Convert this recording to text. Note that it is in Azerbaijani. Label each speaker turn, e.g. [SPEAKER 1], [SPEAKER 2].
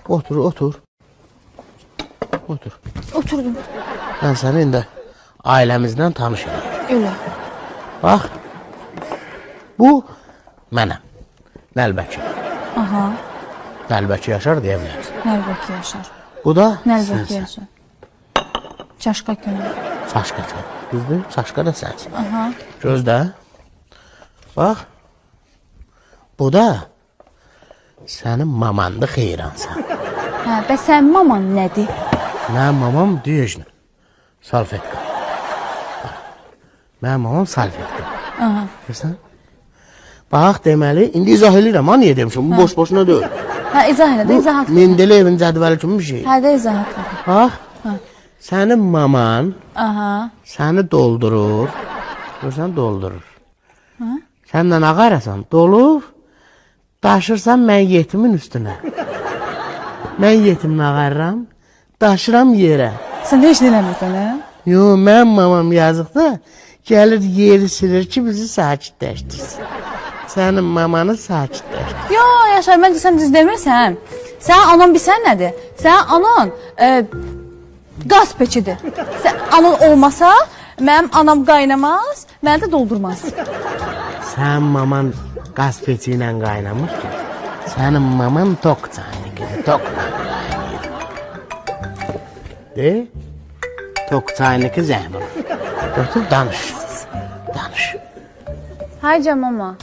[SPEAKER 1] Otur, otur. Otur.
[SPEAKER 2] Oturdum.
[SPEAKER 1] Ben senin de ailemizden tanışayım.
[SPEAKER 2] Öyle.
[SPEAKER 1] Bak. Bu mənəm. Nəlbəki.
[SPEAKER 2] Aha.
[SPEAKER 1] Nəlbəki Yaşar deyə bilərsin.
[SPEAKER 2] Nəlbəki Yaşar.
[SPEAKER 1] Bu da
[SPEAKER 2] Nəlbəki
[SPEAKER 1] sənsən.
[SPEAKER 2] Yaşar. Çaşqa könül.
[SPEAKER 1] Saçqa könül. Düzdür? Saçqa da sənsin.
[SPEAKER 2] Aha.
[SPEAKER 1] Gözdə. Bax. Bu da sənin mamandı xeyransan.
[SPEAKER 2] Hə, bəs sənin maman nədir?
[SPEAKER 1] Mənim mamam Diyejna. Salfetka. Mənim mamam Salfetka.
[SPEAKER 2] Aha.
[SPEAKER 1] Görsən? Bax, deməli, indi izah edirəm, ha, niyə demişim? Bu boş-boşuna deyil.
[SPEAKER 2] Hə, izah elə də, izahat ver.
[SPEAKER 1] Mendeleyevin cədvəli kimi bir şey.
[SPEAKER 2] Hə, də izahat ver.
[SPEAKER 1] Bax,
[SPEAKER 2] Hə.
[SPEAKER 1] sənin maman
[SPEAKER 2] Aha.
[SPEAKER 1] səni doldurur. Görsən, doldurur.
[SPEAKER 2] Hə?
[SPEAKER 1] Səndən ağarasan, dolur, daşırsan mən yetimin üstünə. Mən yetimin ağarıram, daşıram yerə.
[SPEAKER 2] Sən də heç eləmirsən, hə?
[SPEAKER 1] Yo, mənim mamam yazıqda gəlir yeri silir ki, bizi sakitləşdirsin. Sənin mamanı sakitləşdir.
[SPEAKER 2] Yo, Yaşar, məncə sən düz demirsən. Sənin anan bilsən nədir? Sənin anan qaz peçidir. Sən anan olmasa, mənim anam qaynamaz, məni də doldurmaz.
[SPEAKER 1] Sənin maman qaz peçi ilə qaynamır ki. Sənin maman tok çaynikidir, tokla qaynayır. De, tok çayniki zəhmir. Götür, danış. Danış.
[SPEAKER 2] Hayca mama.